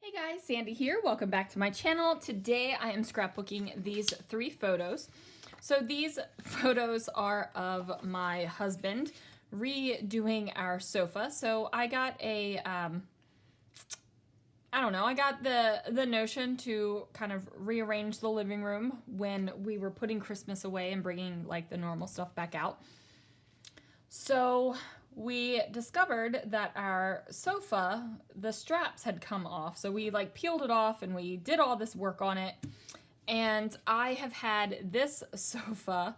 Hey guys, Sandy here. Welcome back to my channel. Today I am scrapbooking these 3 photos. So these photos are of my husband redoing our sofa. So I got I got the notion to kind of rearrange the living room when we were putting Christmas away and bringing like the normal stuff back out. So we discovered that our sofa, the straps had come off. So we like peeled it off and we did all this work on it. And I have had this sofa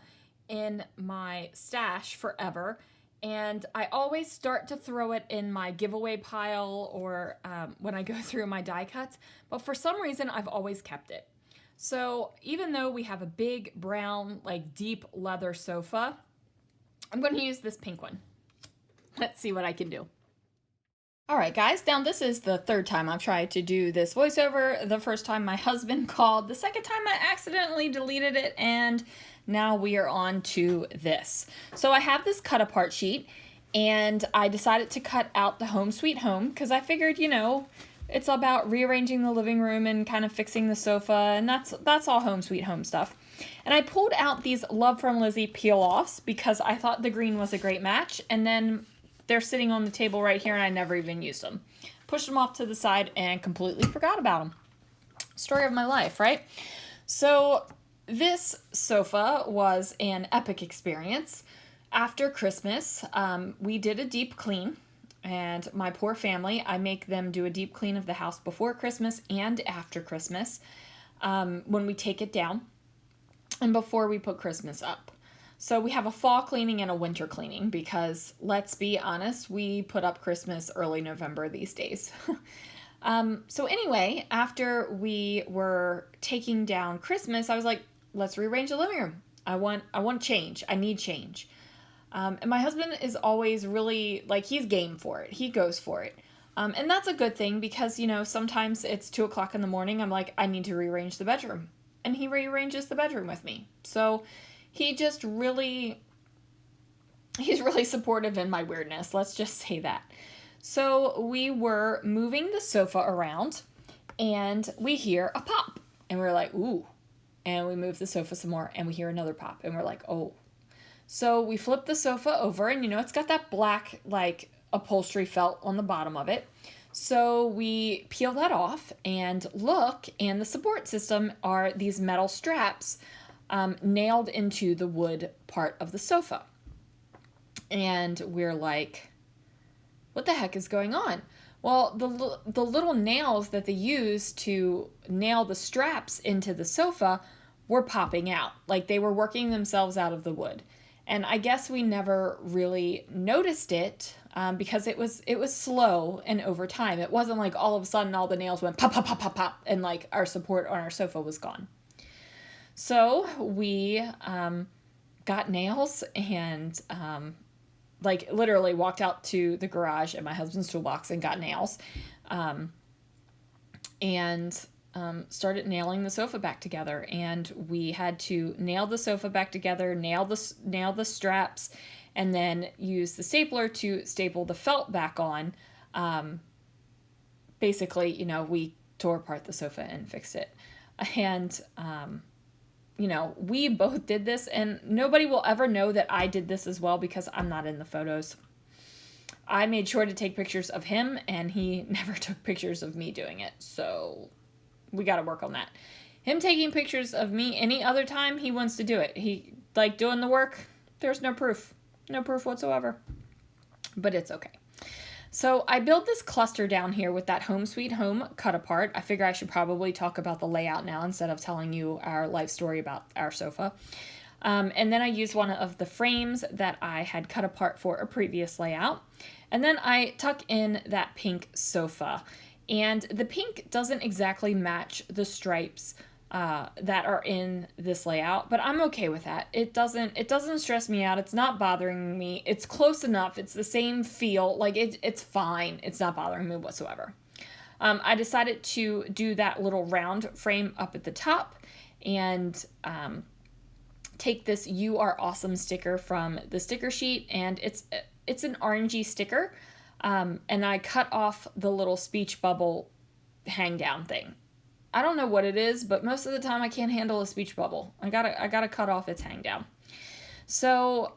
in my stash forever. And I always start to throw it in my giveaway pile or when I go through my die cuts. But for some reason, I've always kept it. So even though we have a big brown, like deep leather sofa, I'm going to use this pink one. Let's see what I can do. All right, guys, now this is the 3rd time I've tried to do this voiceover. The first time my husband called, the 2nd time I accidentally deleted it, and now we are on to this. So I have this cut apart sheet, and I decided to cut out the Home Sweet Home because I figured, you know, it's about rearranging the living room and kind of fixing the sofa, and that's all Home Sweet Home stuff. And I pulled out these Love from Lizzie peel-offs because I thought the green was a great match, and then they're sitting on the table right here and I never even used them. Pushed them off to the side and completely forgot about them. Story of my life, right? So this sofa was an epic experience. After Christmas, we did a deep clean. And my poor family, I make them do a deep clean of the house before Christmas and after Christmas when we take it down and before we put Christmas up. So we have a fall cleaning and a winter cleaning because, let's be honest, we put up Christmas early November these days. So anyway, after we were taking down Christmas, I was like, let's rearrange the living room. I want change. I need change. And my husband is always really, like, he's game for it. He goes for it. And that's a good thing because, you know, sometimes it's 2 o'clock in the morning. I'm like, I need to rearrange the bedroom. And he rearranges the bedroom with me. So he just really, he's really supportive in my weirdness. Let's just say that. So we were moving the sofa around and we hear a pop. And we're like, ooh. And we move the sofa some more and we hear another pop. And we're like, oh. So we flip the sofa over and, you know, it's got that black, like, upholstery felt on the bottom of it. So we peel that off and look, and the support system are these metal straps nailed into the wood part of the sofa. And we're like, what the heck is going on? Well, the little nails that they use to nail the straps into the sofa were popping out. Like they were working themselves out of the wood. And I guess we never really noticed it because it was slow and over time. It wasn't like all of a sudden all the nails went pop, pop, pop, pop, pop, and like our support on our sofa was gone. So we got nails and like literally walked out to the garage at my husband's toolbox and got nails and started nailing the sofa back together. And we had to nail the sofa back together, nail the straps, and then use the stapler to staple the felt back on. Basically, you know, we tore apart the sofa and fixed it. And, you know, we both did this, and nobody will ever know that I did this as well because I'm not in the photos. I made sure to take pictures of him, and he never took pictures of me doing it. So we got to work on that. Him taking pictures of me any other time he wants to do it. He, like, doing the work, there's no proof. No proof whatsoever. But it's okay. So I built this cluster down here with that Home Sweet Home cut apart. I figure I should probably talk about the layout now instead of telling you our life story about our sofa. And then I used one of the frames that I had cut apart for a previous layout. And then I tuck in that pink sofa. And the pink doesn't exactly match the stripes that are in this layout, but I'm okay with that. It doesn't stress me out. It's not bothering me. It's close enough. It's the same feel. Like it's fine. It's not bothering me whatsoever. I decided to do that little round frame up at the top and take this "You Are Awesome" sticker from the sticker sheet, and it's an orangey sticker. And I cut off the little speech bubble hang down thing. I don't know what it is, but most of the time I can't handle a speech bubble. I gotta cut off its hang down. So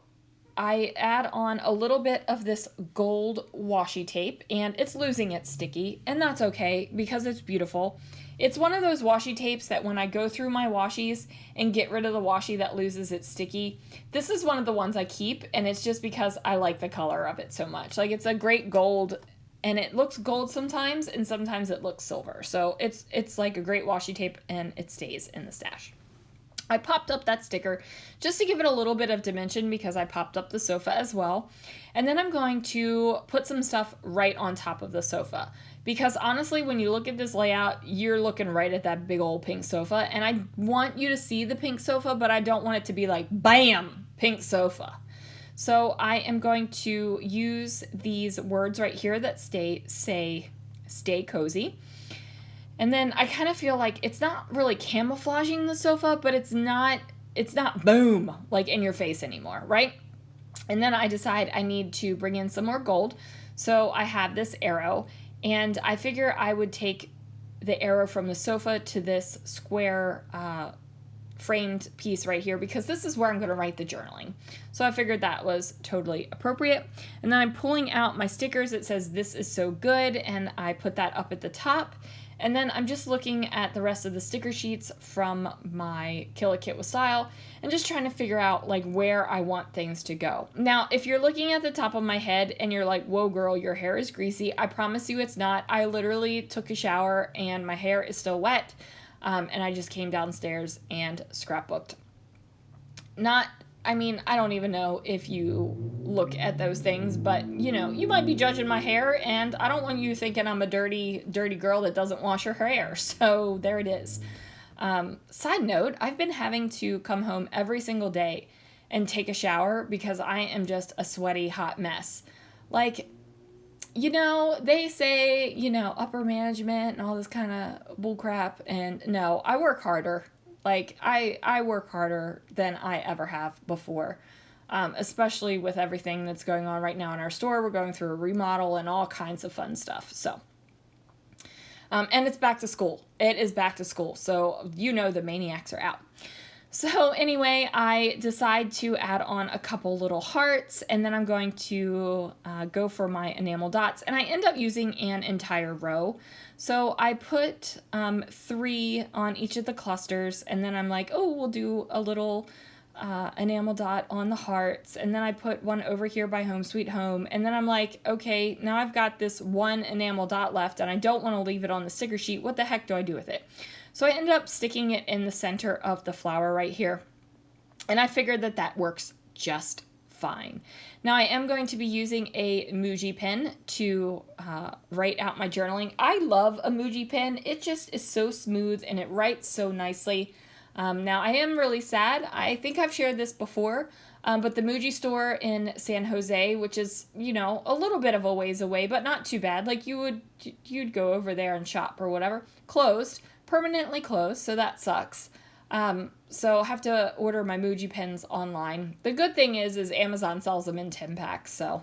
I add on a little bit of this gold washi tape, and it's losing its sticky, and that's okay because it's beautiful. It's one of those washi tapes that when I go through my washies and get rid of the washi that loses its sticky, this is one of the ones I keep, and it's just because I like the color of it so much. Like, it's a great gold, and it looks gold sometimes, and sometimes it looks silver. So it's like a great washi tape, and it stays in the stash. I popped up that sticker just to give it a little bit of dimension because I popped up the sofa as well. And then I'm going to put some stuff right on top of the sofa. Because honestly, when you look at this layout, you're looking right at that big old pink sofa. And I want you to see the pink sofa, but I don't want it to be like, bam, pink sofa. So I am going to use these words right here that say, stay cozy. And then I kind of feel like it's not really camouflaging the sofa, but it's not boom, like in your face anymore, right? And then I decide I need to bring in some more gold. So I have this arrow, and I figure I would take the arrow from the sofa to this square framed piece right here, because this is where I'm going to write the journaling. So I figured that was totally appropriate. And then I'm pulling out my stickers. It says, "This is so good," and I put that up at the top. And then I'm just looking at the rest of the sticker sheets from my Kill a Kit with Style and just trying to figure out like where I want things to go. Now, if you're looking at the top of my head and you're like, "Whoa girl, your hair is greasy," I promise you it's not. I literally took a shower and my hair is still wet. And I just came downstairs and scrapbooked. I don't even know if you look at those things, but you might be judging my hair, and I don't want you thinking I'm a dirty girl that doesn't wash her hair. So there it is. Side note, I've been having to come home every single day and take a shower because I am just a sweaty, hot mess. Like, they say, upper management and all this kind of bull crap, and no, I work harder. Like, I work harder than I ever have before, especially with everything that's going on right now in our store. We're going through a remodel and all kinds of fun stuff. So, and it's back to school. It is back to school. So, the maniacs are out. So anyway, I decide to add on a couple little hearts, and then I'm going to go for my enamel dots, and I end up using an entire row. So I put 3 on each of the clusters, and then I'm like, oh, we'll do a little enamel dot on the hearts, and then I put one over here by Home Sweet Home, and then I'm like, okay, now I've got this one enamel dot left, and I don't want to leave it on the sticker sheet. What the heck do I do with it? So I ended up sticking it in the center of the flower right here. And I figured that works just fine. Now I am going to be using a Muji pen to write out my journaling. I love a Muji pen. It just is so smooth and it writes so nicely. Now I am really sad. I think I've shared this before, but the Muji store in San Jose, which is, a little bit of a ways away, but not too bad. Like you'd go over there and shop or whatever. Closed. Permanently closed, so that sucks. So I have to order my Muji pens online. The good thing is Amazon sells them in 10 packs, so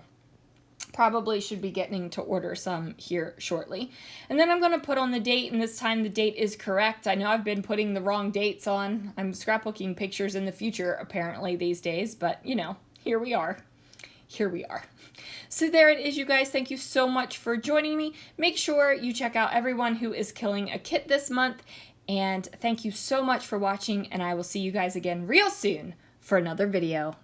probably should be getting to order some here shortly. And then I'm going to put on the date, and this time the date is correct. I know I've been putting the wrong dates on. I'm scrapbooking pictures in the future, apparently, these days, but, here we are. Here we are. So there it is, you guys. Thank you so much for joining me. Make sure you check out everyone who is killing a kit this month. And thank you so much for watching, and I will see you guys again real soon for another video.